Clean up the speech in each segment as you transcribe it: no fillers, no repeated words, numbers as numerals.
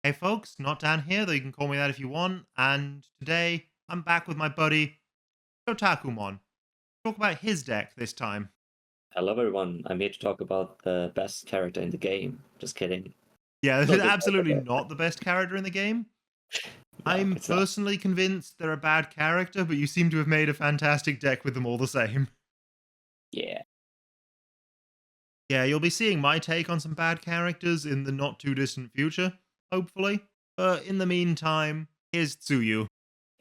Hey folks, not down here, though you can call me that if you want. And today I'm back with my buddy Shotakumon. Talk about his deck this time. Hello, everyone. I'm here to talk about the best character in the game. Just kidding. Yeah, this Not is a good character, absolutely but not the best character in the game. no, I'm it's not. personally convinced they're a bad character, but you seem to have made a fantastic deck with them all the same. Yeah. Yeah, you'll be seeing my take on some bad characters in the not too distant future, hopefully. But in the meantime, here's Tsuyu.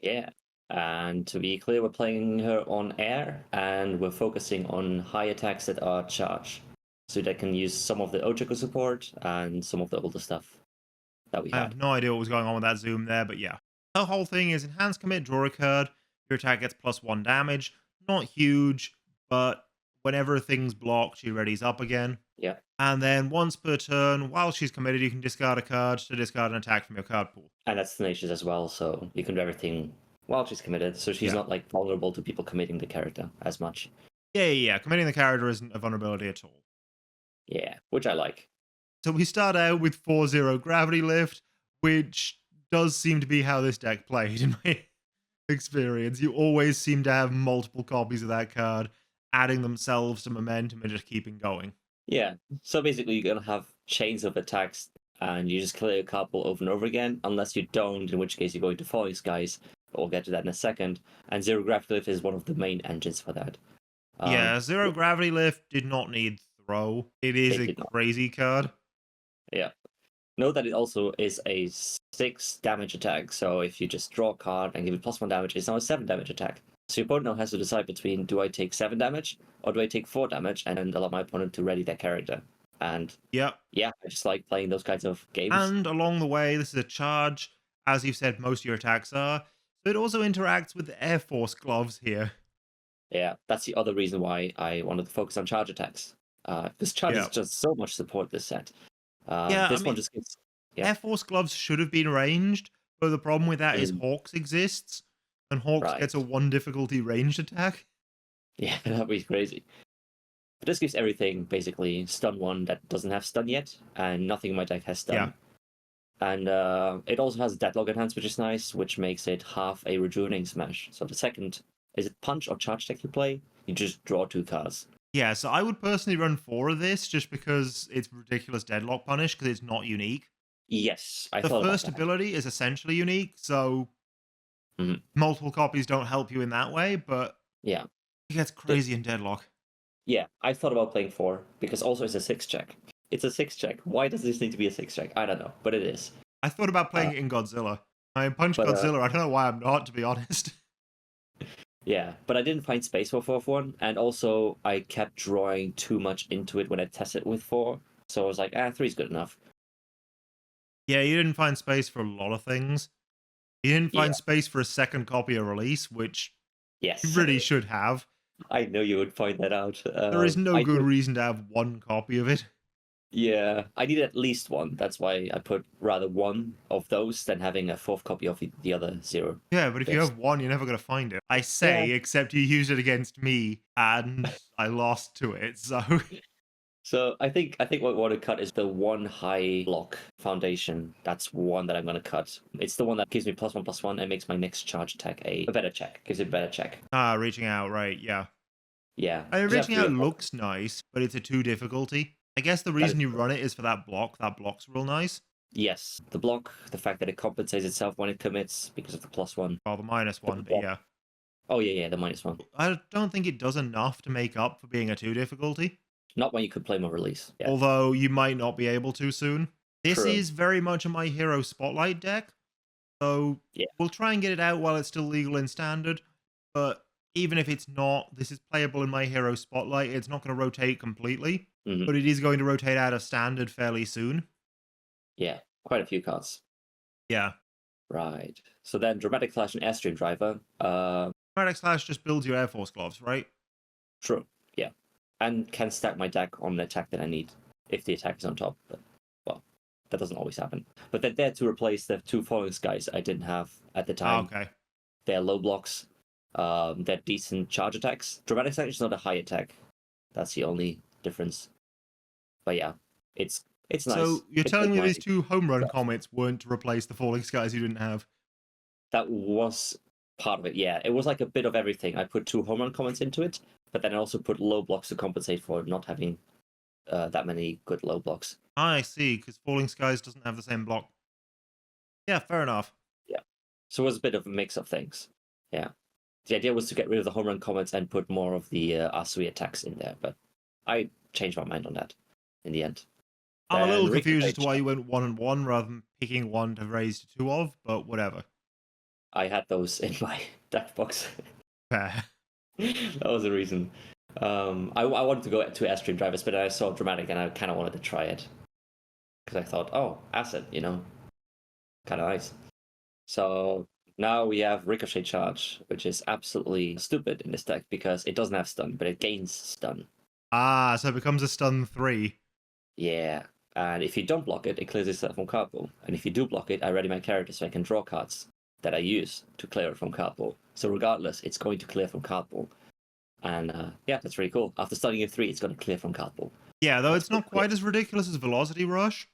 Yeah. And to be clear, we're playing her on air, and we're focusing on high attacks that are charged. So that can use some of the Ojiko support and some of the older stuff that we I had. have no idea what was going on with that zoom there, but yeah. Her whole thing is enhance commit, draw a card, your attack gets +1 damage. Not huge, but whenever things block, she readies up again. Yeah. And then once per turn, while she's committed, you can discard a card to discard an attack from your card pool. And that's tenacious as well, so you can do everything while she's committed, so she's Yeah. not like vulnerable to people committing the character as much. Yeah. Committing the character isn't a vulnerability at all. Yeah, which I like. So we start out with 4-0 Gravity Lift, which does seem to be how this deck played in my experience. You always seem to have multiple copies of that card, adding themselves to momentum and just keeping going. Yeah, so basically you're gonna have chains of attacks and you just clear a couple over and over again, unless you don't, in which case you're going to Falling Skies, but we'll get to that in a second. And Zero Gravity Lift is one of the main engines for that. Yeah, Zero Yeah, Gravity Lift did not need Throw. It is it a did not. crazy card. Yeah. Note that it also is a 6 damage attack, so if you just draw a card and give it +1 damage, it's now a 7 damage attack. So your opponent now has to decide between, do I take 7 damage or do I take 4 damage and then allow my opponent to ready their character. And Yep. yeah, I just like playing those kinds of games. And along the way, this is a charge. As you've said, most of your attacks are. So it also interacts with the Air Force gloves here. Yeah, that's the other reason why I wanted to focus on charge attacks. Because charge is Yeah. just so much support this set. Yeah, This one just gives. Yeah. Air Force gloves should have been ranged, but the problem with that is Mm, Hawks exists, and Hawks right. gets a 1 difficulty ranged attack. Yeah, that'd be crazy. But this gives everything basically stun 1 that doesn't have stun yet, and nothing in my deck has stun. Yeah. And it also has Deadlock Enhance, which is nice, which makes it half a Rejuvenating Smash. So the second, is it Punch or Charge deck you play? You just draw 2 cards. Yeah, so I would personally run 4 of this just because it's ridiculous Deadlock Punish because it's not unique. Yes, I The thought about first that. ability is essentially unique, so Mhm. multiple copies don't help you in that way, but Yeah. it gets crazy in Deadlock. Yeah, I thought about playing 4 because also it's a 6 check. It's a 6 check. Why does this need to be a 6 check? I don't know, but it is. I thought about playing Uh, it in Godzilla. I Punch but Godzilla, I don't know why I'm not, to be honest. yeah, but I didn't find space for 4 1, and also I kept drawing too much into it when I tested with 4. So I was like, 3's good enough. Yeah, you didn't find space for a lot of things. You didn't Yeah. find space for a second copy of release, which you Yes, really should have. I know you would find that out. There is no I good do- reason to have one copy of it. Yeah, I need at least 1. That's why I put rather 1 of those than having a 4th copy of the other 0. Yeah, but if you Yes. have one, you're never going to find it. I say, except you used it against me, and I lost to it, so... So I think what I want to cut is the 1 high block foundation. That's one that I'm going to cut. It's the one that gives me +1/+1 and makes my next charge attack a better check. Gives it a better check. Reaching out, right, yeah. Yeah. I mean, 'cause I have reaching 3 out of them. looks nice, but it's a 2 difficulty. I guess the That is reason you true. run it is for that block. That block's real nice. Yes, the block, the fact that it compensates itself when it commits because of the +1. Well, the -1, but block. yeah. Oh yeah, the -1. I don't think it does enough to make up for being a 2 difficulty. Not when you could play them on release. Yeah. Although you might not be able to soon. This True. is very much a My Hero Spotlight deck, so Yeah. we'll try and get it out while it's still legal in Standard, but even if it's not, this is playable in My Hero Spotlight. It's not going to rotate completely, Mhm. but it is going to rotate out of Standard fairly soon. Yeah, quite a few cards. Yeah. Right. So then Dramatic Flash and Airstream Driver. Dramatic Slash just builds your Air Force gloves, right? True. Yeah. And can stack my deck on the attack that I need if the attack is on top. But, well, that doesn't always happen. But they're there to replace the 2 Falling Skies I didn't have at the time. Okay. They're low blocks. They're decent charge attacks. Dramatic Slash is not a high attack. That's the only difference. But yeah, it's It's nice. So you're It's telling like me my these 2 home run stuff. comets weren't to replace the falling skies you didn't have? That was part of it, yeah. It was like a bit of everything. I put 2 home run comments into it, but then I also put low blocks to compensate for not having that many good low blocks. I see, because falling skies doesn't have the same block. Yeah, fair enough. Yeah. So it was a bit of a mix of things. Yeah. The idea was to get rid of the home run comments and put more of the Asui attacks in there, but I changed my mind on that in the end. I'm a little Then confused as Ricochet to why you went 1 and 1 rather than picking one to raise to 2 of, but whatever. I had those in my deck box. Fair. That was the reason. I wanted to go to Airstream Drivers, but I saw Dramatic and I kind of wanted to try it. Because I thought, oh, Acid, you know, kind of nice. So now we have Ricochet Charge, which is absolutely stupid in this deck because it doesn't have stun, but it gains stun. Ah, so it becomes a stun 3. Yeah, and if you don't block it, it clears itself from card pool. And if you do block it, I ready my character so I can draw cards that I use to clear it from card pool. So regardless, it's going to clear from card pool. And yeah, that's really cool. After starting your 3, it's going to clear from card pool. Yeah, though That's it's not pretty quite as ridiculous as Velocity Rush,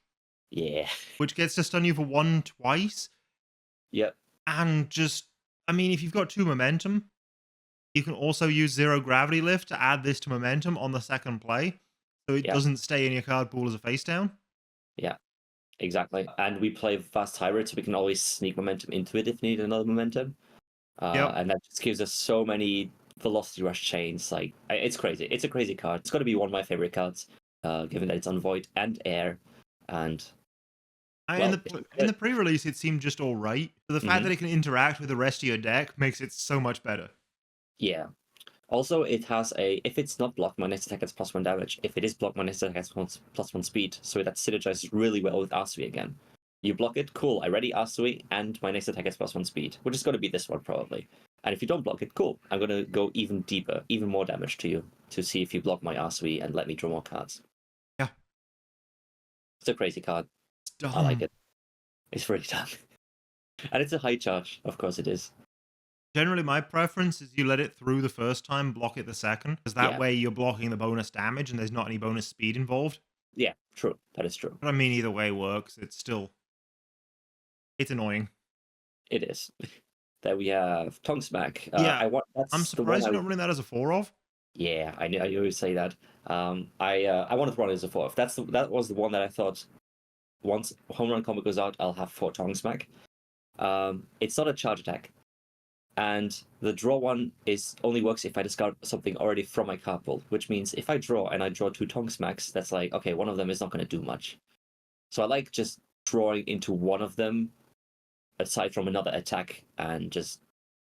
Yeah. which gets to stun you for 1 twice. Yep. And just, I mean, if you've got 2 momentum, you can also use 0 gravity lift to add this to momentum on the second play, so it Yeah. doesn't stay in your card pool as a face down. Yeah, exactly. And we play fast hybrid, so we can always sneak momentum into it if we need another momentum. Yep. And that just gives us so many velocity rush chains. Like, it's crazy. It's a crazy card. It's got to be one of my favorite cards, given that it's on void and air. And In the pre-release, it seemed just all right. But the fact that it can interact with the rest of your deck makes it so much better. yeah. Also, it has if it's not blocked, my next attack gets +1 damage. If it is blocked, my next attack gets +1 speed. So that synergizes really well with Asui again. You block it, cool. I ready Asui, and my next attack gets +1 speed, which is going to be this one probably. And if you don't block it, cool. I'm going to go even deeper, even more damage to you to see if you block my Asui and let me draw more cards. Yeah. It's a crazy card. I like it. It's really dumb. And it's a high charge. Of course it is. Generally, my preference is you let it through the first time, block it the second, because that way you're blocking the bonus damage and there's not any bonus speed involved. Yeah, true. That is true. But I mean, either way works. It's annoying. It is. There we have Tongue Smack. Yeah, I'm surprised you're not running that as a 4 of. Yeah, I always say that. I wanted to run it as a 4 of. That was the one that I thought once Home Run Combo goes out, I'll have 4 Tongue Smack. It's not a charge attack. And the draw one only works if I discard something already from my card pool, which means if I draw and I draw 2 Tongue Smacks, that's like, okay, one of them is not going to do much. So I like just drawing into one of them aside from another attack and just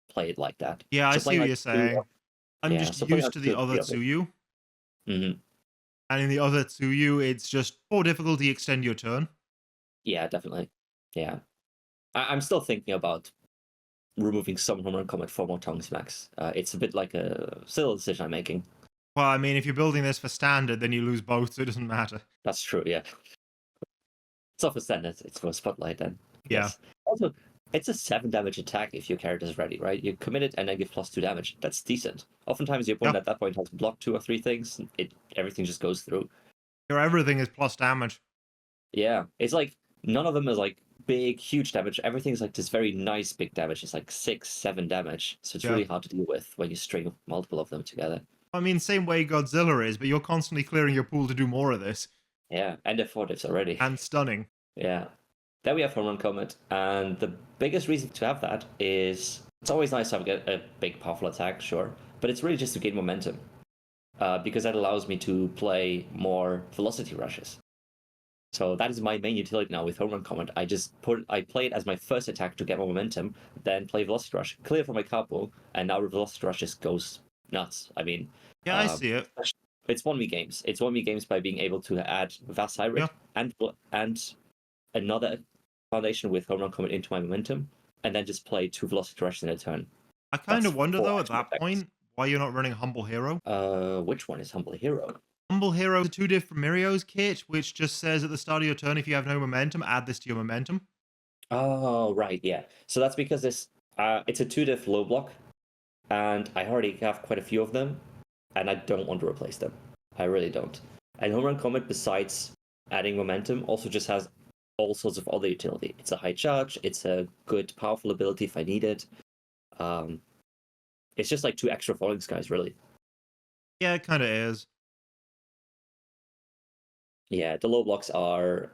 play it like that. Yeah, I see what you're saying. I'm just used to the other Tsuyu. Mm-hmm. And in the other Tsuyu, it's just 4 difficulty, extend your turn. Yeah, definitely. Yeah. I'm still thinking about removing some Home Run Comet for more Tongue Smacks. It's a bit like a still decision I'm making. Well, I mean, if you're building this for standard, then you lose both, so it doesn't matter. That's true, yeah. It's not for standard, it's for Spotlight then. Yeah. Yes. Also, it's a 7 damage attack if your character's ready, right? You commit it and then give +2 damage. That's decent. Oftentimes your opponent at that point has blocked 2 or 3 things, everything just goes through. Your everything is plus damage. Yeah. It's like none of them is like big, huge damage. Everything's like this very nice big damage. It's like 6, 7 damage. So it's really hard to deal with when you string multiple of them together. I mean, same way Godzilla is, but you're constantly clearing your pool to do more of this. Yeah, and they're 4 diffs already. And stunning. Yeah. Then we have Home Run Comet, and the biggest reason to have that is it's always nice to have a big, powerful attack, sure, but it's really just to gain momentum, because that allows me to play more velocity rushes. So that is my main utility now with Home Run Comet. I play it as my first attack to get more momentum, then play Velocity Rush, clear from my card pool, and now Velocity Rush just goes nuts. I mean, yeah, I see it. It's 1v games. It's 1v games by being able to add Vast Hybrid and another Foundation with Home Run Comet into my momentum, and then just play 2 Velocity Rushes in a turn. I kind of wonder, though, at that point, why you're not running Humble Hero. Which one is Humble Hero? Humble Hero is a 2 diff from Mirio's kit, which just says at the start of your turn, if you have no momentum, add this to your momentum. Oh, right, yeah. So that's because it's a 2 diff low block, and I already have quite a few of them, and I don't want to replace them. I really don't. And Home Run Comet, besides adding momentum also just has all sorts of other utility. It's a high charge. It's a good, powerful ability if I need it. It's just like 2 extra falling skies, really. Yeah, it kind of is. Yeah, the low blocks are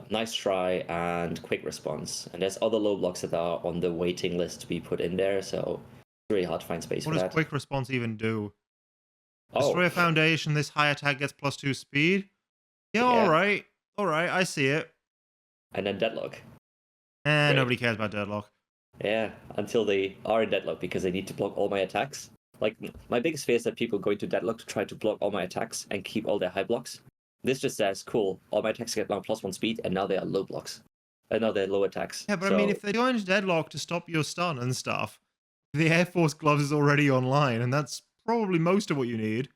nice try and quick response, and there's other low blocks that are on the waiting list to be put in there. So it's really hard to find space What for does that. quick response even do? Oh, Destroy a foundation. This high attack gets +2 speed. Yeah, Yeah. all right. I see it. and then deadlock. Eh, Great. nobody cares about deadlock. Yeah, until they are in deadlock because they need to block all my attacks. Like, my biggest fear is that people go into deadlock to try to block all my attacks and keep all their high blocks. This just says, cool, all my attacks get now +1 speed, and now they are low blocks. And now they're low attacks. Yeah, but so, I mean, if they go into deadlock to stop your stun and stuff, the Air Force gloves is already online, and that's probably most of what you need.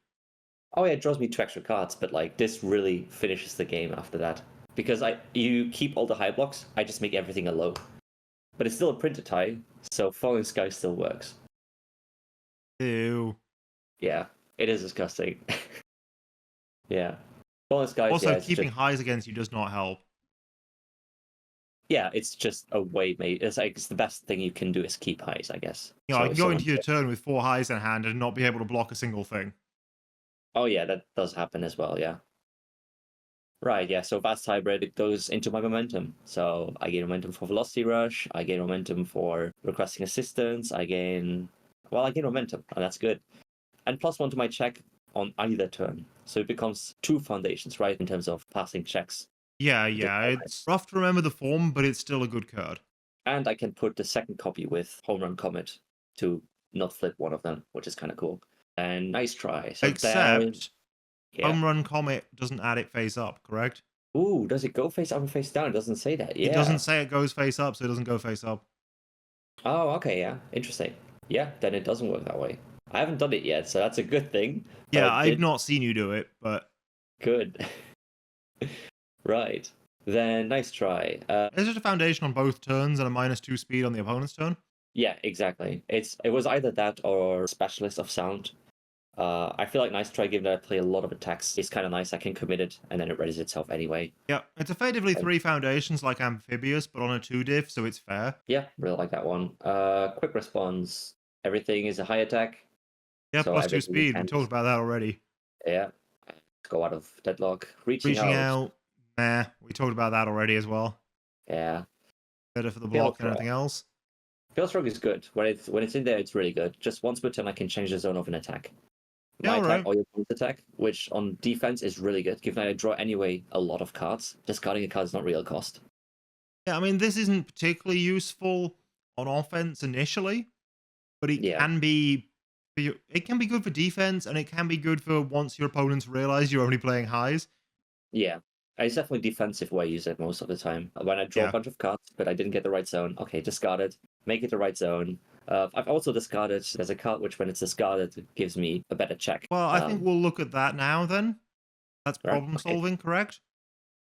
Oh yeah, it draws me 2 extra cards, but like this really finishes the game after that. Because you keep all the high blocks, I just make everything a low. But it's still a printed tie, so Falling Sky still works. Ew. Yeah, it is disgusting. Yeah. Falling Skies, Also, yeah, it's keeping just, highs against you does not help. yeah, it's just a way made. It's like it's the best thing you can do is keep highs, I guess. You know, So I can if go someone into your says- turn with 4 highs in hand and not be able to block a single thing. Oh yeah, that does happen as well. Yeah. Right. Yeah. So Vast Hybrid, it goes into my momentum. So I gain momentum for Velocity Rush. I gain momentum for requesting assistance. I gain momentum, and that's good. And +1 to my check on either turn. So it becomes 2 foundations, right, in terms of passing checks. Yeah, it's rough to remember the form, but it's still a good card. And I can put the second copy with Home Run Comet to not flip one of them, which is kind of cool. And nice try. So Except, yeah. Home Run Comet doesn't add it face up, correct? Ooh, does it go face up and face down? It doesn't say that. Yeah. It doesn't say it goes face up, so it doesn't go face up. Oh, okay, yeah. Interesting. Yeah, then it doesn't work that way. I haven't done it yet, so that's a good thing. Yeah, I've not seen you do it, but... Good. Right. Then, nice try. Is it a foundation on both turns and a -2 speed on the opponent's turn? Yeah, exactly. It was either that or Specialist of Sound. I feel like nice try, given that I play a lot of attacks, is kind of nice. I can commit it, and then it readies itself anyway. Yeah, it's effectively 3 foundations like Amphibious, but on a 2 diff, so it's fair. Yeah, really like that one. Quick response. Everything is a high attack. Yeah, So +2 everything speed. We can- talked about that already. Yeah. Go out of deadlock. Reaching out. Nah, we talked about that already as well. Yeah. Better for the block than Velcro. anything else. Field Stroke is good. When it's in there, it's really good. Just once per turn, I can change the zone of an attack. Yeah, My attack alright. or your opponent's attack, which on defense is really good, given that I draw anyway a lot of cards. Discarding a card is not real cost. Yeah, I mean, this isn't particularly useful on offense initially, but it Yeah. can be... It can be good for defense, and it can be good for once your opponents realize you're only playing highs. Yeah. It's definitely defensive where I use it most of the time. When I draw Yeah. a bunch of cards, but I didn't get the right zone, okay, discard it, make it the right zone. I've also discarded, there's a card which when it's discarded, it gives me a better check. Well, I think we'll look at that now then. That's Right, problem solving, correct?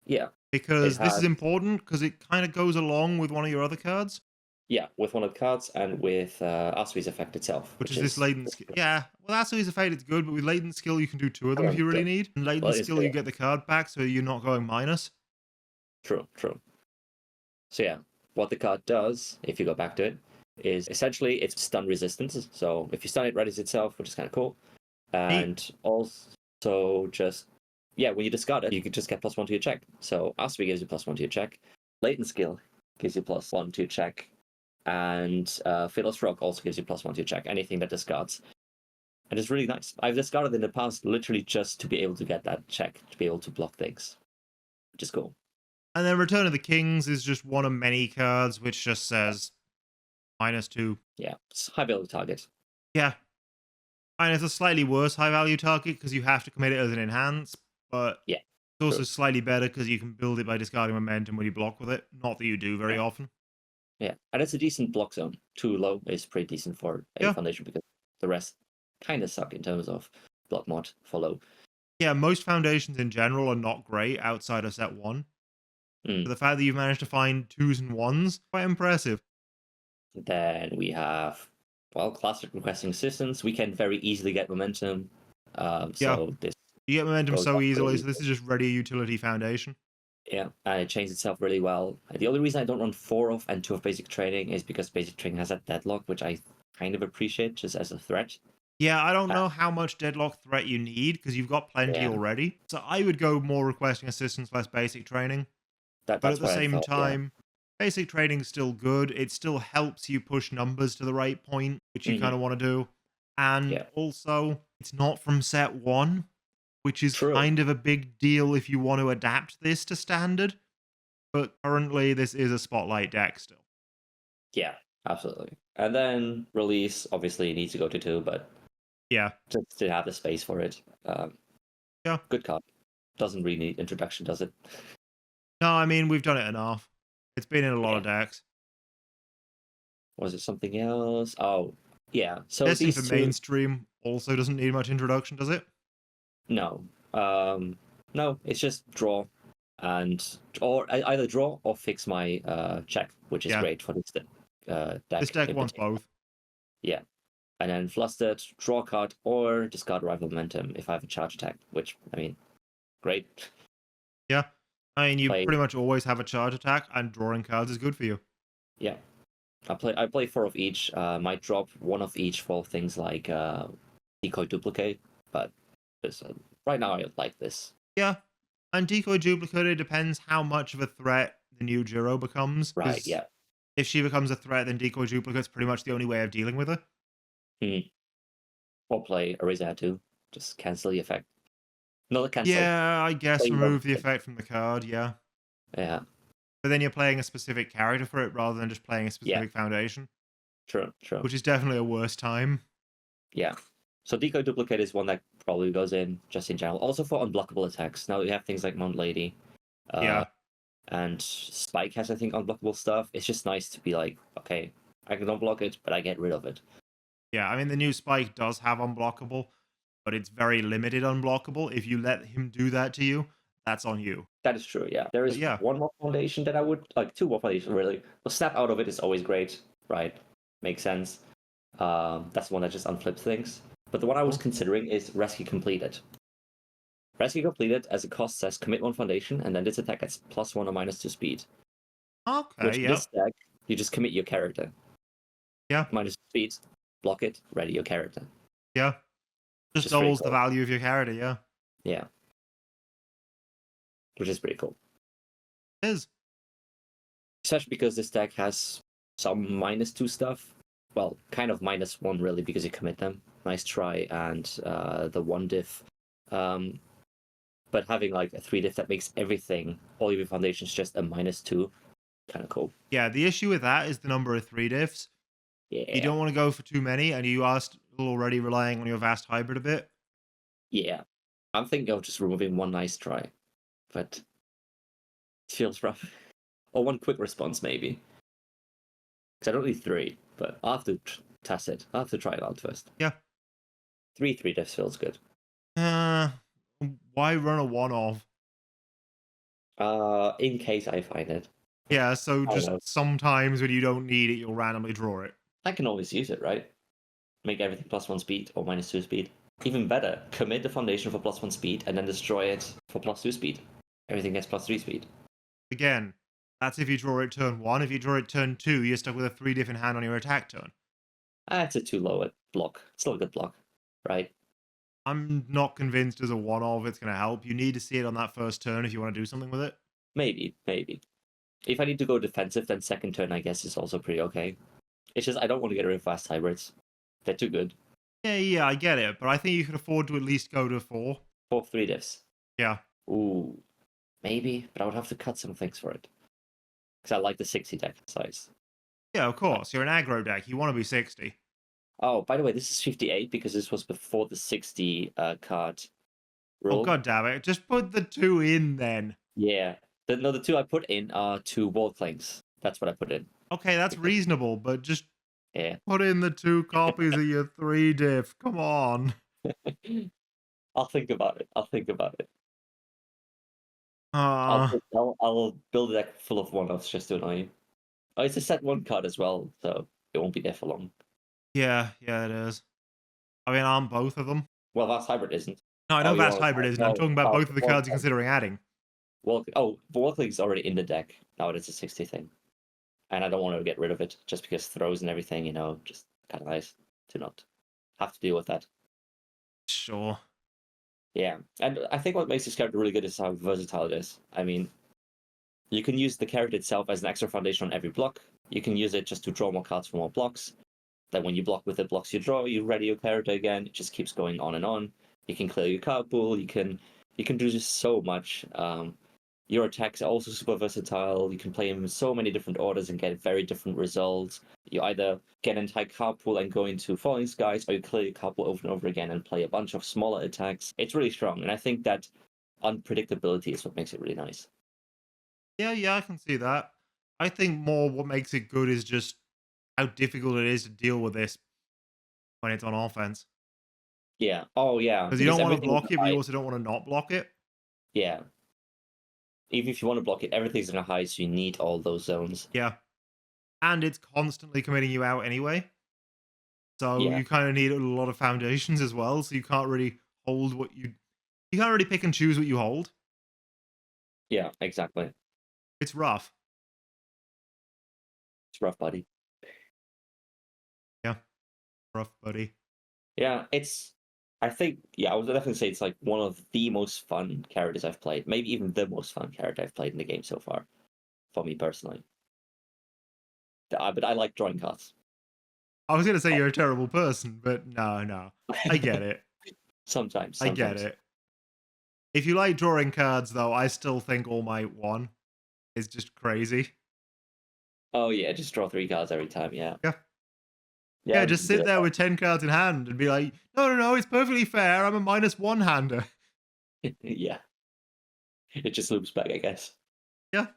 Yeah. Because It this is has- important, because it kind of goes along with one of your other cards, Yeah, with one of the cards and with Asui's effect itself. which is this latent skill. Yeah, well, that's always a fade, it's good, but with latent skill, you can do 2 of them if you really need. And latent Well, it's skill, you good. get the card back, so you're not going minus. True. So yeah, what the card does, if you go back to it, is essentially it's stun resistance. So if you stun it, readies itself, which is kind of cool. And also just, yeah, when you discard it, you can just get +1 to your check. So Asui gives you +1 to your check. Latent skill gives you +1 to your check. And Fatal Stroke also gives you +1 to your check. Anything that discards. And it's really nice. I've discarded in the past literally just to be able to get that check, to be able to block things. Which is cool. And then Return of the Kings is just one of many cards, which just says -2. Yeah, it's high value target. Yeah. And it's a slightly worse high value target because you have to commit it as an enhance, but Yeah, it's also true. slightly better because you can build it by discarding momentum when you block with it. Not that you do very often. Yeah, and it's a decent block zone. 2 low is pretty decent for a foundation because the rest kind of suck in terms of block mod for low. Yeah, most foundations in general are not great outside of set 1. But the fact that you've managed to find 2s and 1s, quite impressive. Then we have, well, classic requesting assistance. We can very easily get momentum. So this You get momentum goes so up easily, really so this easily. is just ready utility foundation. Yeah, and it changed itself really well. The only reason I don't run 4 of and 2 of basic training is because basic training has that deadlock, which I kind of appreciate just as a threat. Yeah, I don't Uh, know how much deadlock threat you need because you've got plenty yeah, already. So I would go more requesting assistance, less basic training. But at that's the what I same thought. Yeah. time, basic training's still good. It still helps you push numbers to the right point, which you kind Hmm. of want to do. And Yeah. also, it's not from set one, which is True. kind of a big deal if you want to adapt this to standard. But currently, this is a spotlight deck still. Yeah, absolutely. And then release obviously needs to go to 2, but Yeah. just to have the space for it. Yeah. Good card. Doesn't really need introduction, does it? No, I mean, we've done it enough. It's been in a lot Yeah. of decks. Was it something else? Oh, yeah. So Testing for these two, mainstream also doesn't need much introduction, does it? no. No, it's just draw and either draw or fix my check, which is Yeah. great for this This deck deck in wants particular. both. Yeah. And then flustered, draw a card, or discard rival momentum if I have a charge attack, which I mean, great. Yeah. I mean, you Play, pretty much always have a charge attack, and drawing cards is good for you. yeah. I play 4 of each. Might drop 1 of each for things like decoy duplicate, but right now I like this. Yeah. And decoy duplicate, it depends how much of a threat the new Jiro becomes. Right, Because yeah. if she becomes a threat, then decoy duplicate's pretty much the only way of dealing with her. Or play Eraser 2. Just cancel the effect. Not cancel. Yeah, I guess Play remove the everything. effect from the card, yeah. Yeah, But then you're playing a specific character for it rather than just playing a yeah. specific foundation, True. which is definitely a worse time. Yeah. So decoy duplicate is one that probably goes in just in general. Also for unblockable attacks. Now you have things like Mount Lady. Yeah. And Spike has, I think, unblockable stuff. It's just nice to be like, okay, I can unblock it, but I get rid of it. Yeah, I mean, the new Spike does have unblockable, but it's very limited unblockable. If you let him do that to you, that's on you. That is true, yeah. There But is yeah, one more foundation that I would, like 2 more foundations really. Well, snap out of it is always great, right? Makes sense. That's the one that just unflips things. But the one I was considering is Rescue Completed. Rescue Completed, as a cost, says commit 1 foundation, and then this attack gets +1 or -2 speed. okay, Which yeah. this deck, you just commit your character. Yeah, -2 speed, block it, ready your character. yeah. Which Just is pretty doubles the cool. value of your character, yeah. Yeah. Which is pretty cool. It is. Especially because this deck has some -2 stuff. Well, kind of -1 really, because you commit them. Nice try, and the 1 diff. But having like a 3 diff that makes everything, all of your foundations, just a -2, kind of cool. Yeah, the issue with that is the number of 3 diffs. You Yeah. don't want to go for too many, and you are still already relying on your vast hybrid a bit. Yeah. I'm thinking of just removing 1 nice try, but it feels rough. Or 1 quick response, maybe. Because I don't need 3, but I'll have to test it. I'll have to try it out first. Yeah. 3 diffs feels good. Why run a one-off? In case I find it. Yeah, so I just know. sometimes when you don't need it, you'll randomly draw it. I can always use it, right? Make everything +1 speed or -2 speed. Even better, commit the foundation for +1 speed and then destroy it for +2 speed. Everything gets +3 speed. Again, that's if you draw it turn 1. If you draw it turn 2, you're stuck with a 3 diff in hand on your attack turn. That's a too low a block. Still a good block, right? I'm not convinced as a one-off it's going to help. You need to see it on that first turn if you want to do something with it. Maybe. If I need to go defensive, then second turn, I guess, is also pretty okay. It's just I don't want to get rid of fast hybrids. They're too good. Yeah, I get it, but I think you could afford to at least go to 4. 4 3 diffs. Yeah. Ooh. Maybe, but I would have to cut some things for it. Because I like the 60 deck size. Yeah, of course. You're an aggro deck. You want to be 60. Oh, by the way, this is 58 because this was before the 60 card rule. Oh, god damn it. Just put the 2 in then. Yeah. The 2 I put in are 2 wall clanks. That's what I put in. Okay, that's reasonable, but just Yeah. put in the 2 copies of your 3 diff. Come on. I'll think about it. Uh, I'll build a deck full of one-offs just to annoy you. Oh, it's a set 1 card as well, so it won't be there for long. yeah, it is. I mean, aren't both of them? Well, Vast Hybrid isn't. No, I Oh, know you Vast want Hybrid isn't. I'm talking about both of the cards you're considering adding. Volcling's already in the deck. Now it's a 60 thing. And I don't want to get rid of it just because throws and everything, just kind of nice to not have to deal with that. Sure. Yeah, and I think what makes this character really good is how versatile it is. I mean, you can use the character itself as an extra foundation on every block. You can use it just to draw more cards for more blocks. Then when you block with the blocks you draw, you ready your character again. It just keeps going on and on. You can clear your card pool. You can do just so much. Your attacks are also super versatile. You can play them in so many different orders and get very different results. You either get an entire card pool and go into Falling Skies, or you clear your card pool over and over again and play a bunch of smaller attacks. It's really strong, and I think that unpredictability is what makes it really nice. Yeah, I can see that. I think more what makes it good is just how difficult it is to deal with this when it's on offense. Yeah. Oh, yeah. Because you don't want to everything is block it, but you high. also don't want to not block it. Yeah. Even if you want to block it, everything's in a high, so you need all those zones. Yeah. And it's constantly committing you out anyway. So Yeah. you kind of need a lot of foundations as well. So you can't really hold what you can't really pick and choose what you hold. Yeah, exactly. It's rough. It's rough, buddy. Yeah. Rough, buddy. Yeah, I think, I would definitely say it's like one of the most fun characters I've played. Maybe even the most fun character I've played in the game so far, for me personally. But I like drawing cards. I was going to say you're a terrible person, but no. I get it. Sometimes. I get it. If you like drawing cards, though, I still think All Might 1 is just crazy. Oh, yeah, just draw 3 cards every time, yeah. Yeah. Yeah, Yeah, just sit there with 10 cards in hand and be like, no, it's perfectly fair. I'm a -1 hander. Yeah. It just loops back, I guess. Yeah.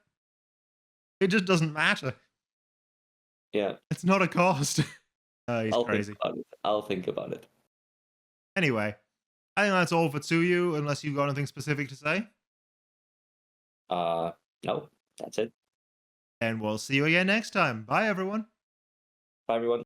It just doesn't matter. Yeah. It's not a cost. He's crazy. I'll think about it. Anyway, I think that's all for Tsuyu, unless you've got anything specific to say. No, that's it. And we'll see you again next time. Bye, everyone. Bye, everyone.